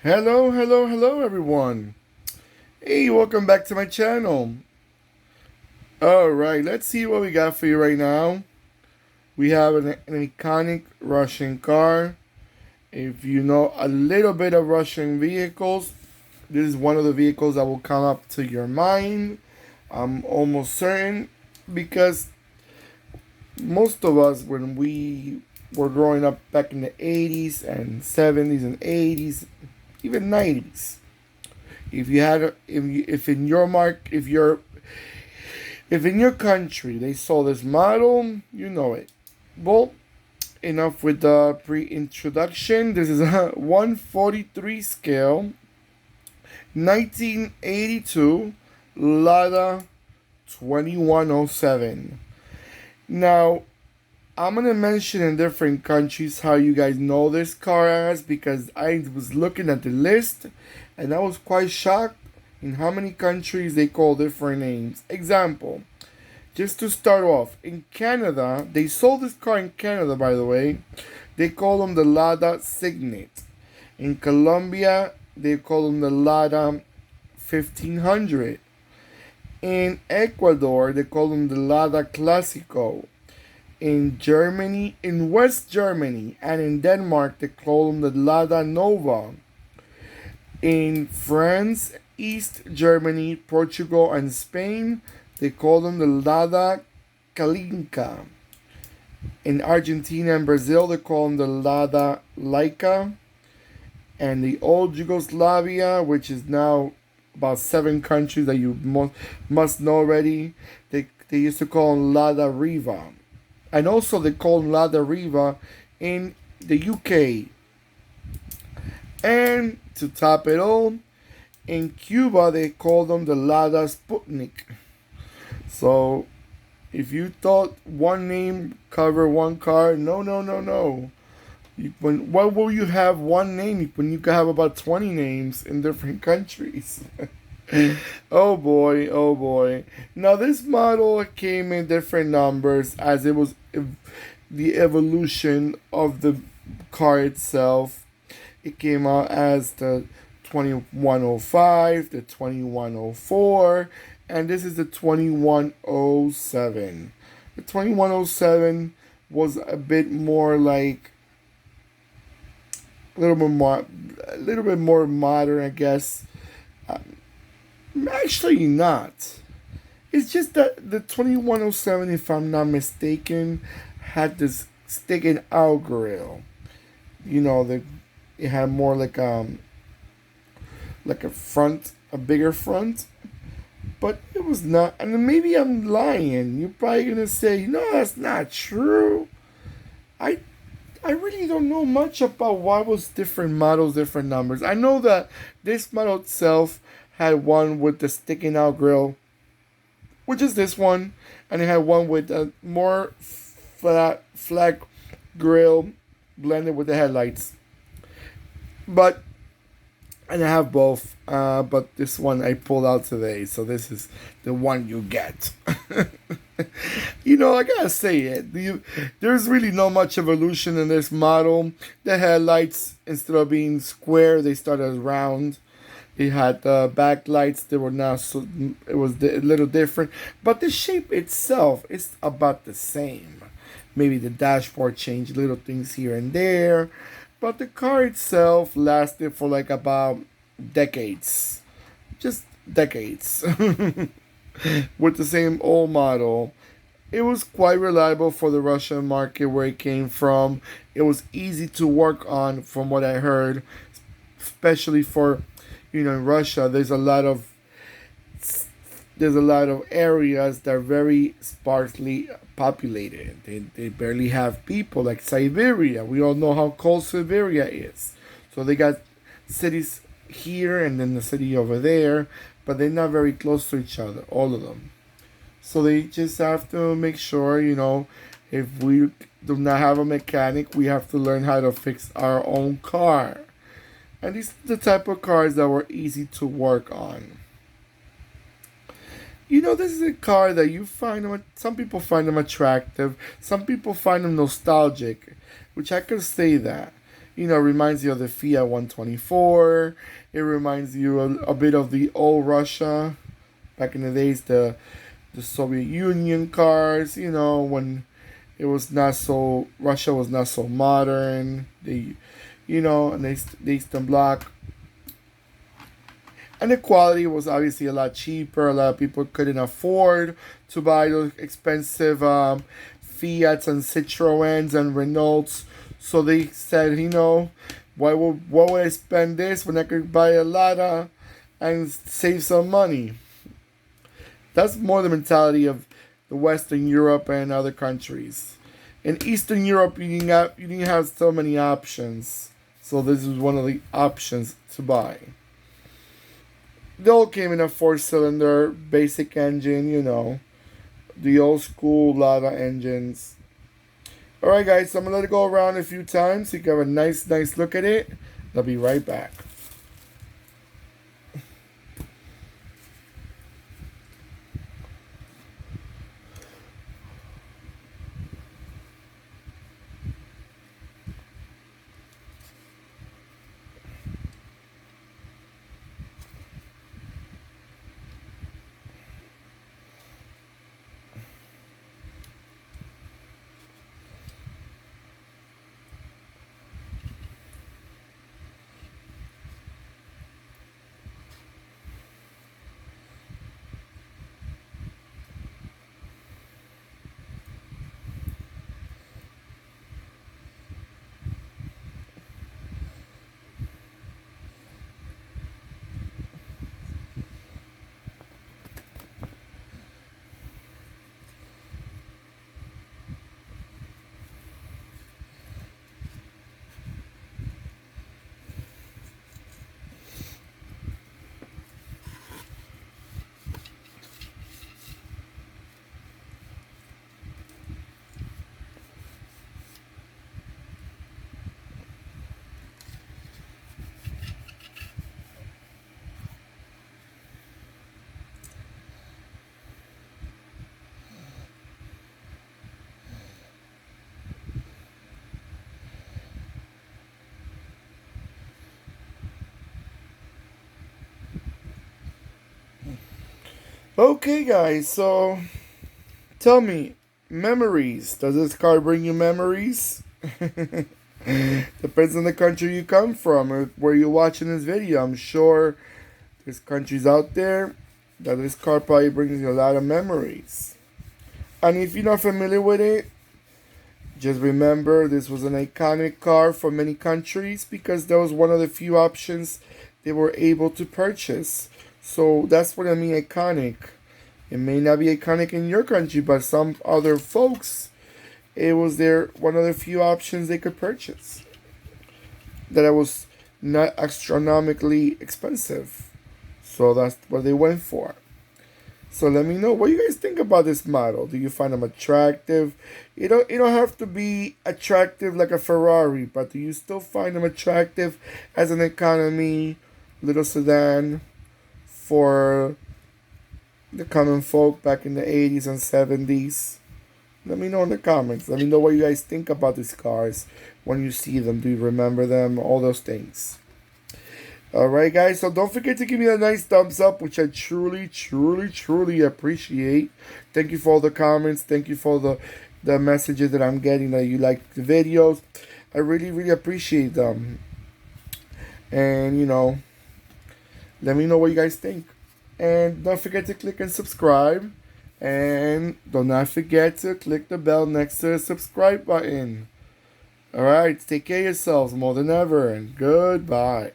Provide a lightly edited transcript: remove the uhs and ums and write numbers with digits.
Hello, hello, hello, everyone. Hey, welcome back to my channel. Alright, let's see what we got for you right now. We have an iconic Russian car. If you know a little bit of Russian vehicles, this is one of the vehicles that will come up to your mind. I'm almost certain because most of us, when we were growing up back in the 80s and 70s and 80s, even 90s, if you had if in your mark if in your country they saw this model, you know it. Well, enough with the pre-introduction. This is a 143 scale 1982 Lada 2107. Now, I'm gonna mention in different countries how you guys know this car as, because I was looking at the list and I was quite shocked in how many countries they call different names. Example, just to start off, in Canada, they sold this car in Canada, by the way. They call them the Lada Signet. In Colombia, they call them the Lada 1500. In Ecuador, they call them the Lada Classico. In Germany, in West Germany, and in Denmark, they call them the Lada Nova. In France, East Germany, Portugal, and Spain, they call them the Lada Kalinka. In Argentina and Brazil, they call them the Lada Laika. And the old Yugoslavia, which is now about 7 countries that you must know already, they used to call them Lada Riva. And also they call them Lada Riva in the UK. And to top it all, in Cuba they call them the Lada Sputnik. So if you thought one name cover one car, no, no, no, no. Why will you have one name when you can have about 20 names in different countries? Oh boy, oh boy. Now this model came in different numbers as it was the evolution of the car itself. It came out as the 2105, the 2104, and this is the 2107. The 2107 was a bit more like a little bit more modern, I guess. Actually, not. It's just that the 2107, if I'm not mistaken, had this sticking out grill. You know, it had more like a front, a bigger front, but it was not. And maybe I'm lying. You're probably gonna say, no, that's not true. I I really don't know much about why was different models, different numbers. I know that this model itself had one with the sticking out grill, which is this one, and it had one with a more flat grill blended with the headlights. But and I have both, but this one I pulled out today, so this is the one you get. You know, I gotta say it. There's really no much evolution in this model. The headlights, instead of being square, they started round. They had backlights. They were now so it was a little different, but the shape itself is about the same. Maybe the dashboard changed little things here and there, but the car itself lasted for like about decades, just decades, with the same old model. It was quite reliable for the Russian market where it came from. It was easy to work on, from what I heard, especially for, in Russia. There's a lot of areas that are very sparsely populated. They barely have people, like Siberia. We all know how cold Siberia is. So they got cities here and then the city over there, but they're not very close to each other, all of them. So they just have to make sure, if we do not have a mechanic, we have to learn how to fix our own car. And these are the type of cars that were easy to work on. This is a car that some people find them attractive, some people find them nostalgic, which I could say that. reminds you of the Fiat 124. It reminds you a bit of the old Russia back in the days, the Soviet Union cars. When it was not so Russia was not so modern. And the Eastern Bloc, and the quality was obviously a lot cheaper. A lot of people couldn't afford to buy those expensive Fiats and Citroens and Renaults. So they said, why would I spend this when I could buy a Lada and save some money? That's more the mentality of the Western Europe and other countries. In Eastern Europe, you didn't have so many options. So this is one of the options to buy. They all came in a 4-cylinder basic engine, the old school Lada engines. Alright guys, so I'm going to let it go around a few times so you can have a nice look at it. I'll be right back. Okay guys, so tell me, memories. Does this car bring you memories? Depends on the country you come from or where you're watching this video. I'm sure there's countries out there that this car probably brings you a lot of memories. And if you're not familiar with it, just remember this was an iconic car for many countries because that was one of the few options they were able to purchase. So that's what I mean iconic. It may not be iconic in your country, but some other folks, it was one of the few options they could purchase. That it was not astronomically expensive. So that's what they went for. So let me know what you guys think about this model. Do you find them attractive? You don't have to be attractive like a Ferrari, but do you still find them attractive as an economy little sedan for the common folk back in the 80s and 70s? Let me know in the comments. Let me know what you guys think about these cars when you see them. Do you remember them? All those things. Alright guys, so don't forget to give me a nice thumbs up, which I truly appreciate. Thank you for all the comments. Thank you for the messages that I'm getting that you like the videos. I really appreciate them. And let me know what you guys think. And don't forget to click and subscribe. And do not forget to click the bell next to the subscribe button. Alright, take care of yourselves more than ever. And goodbye.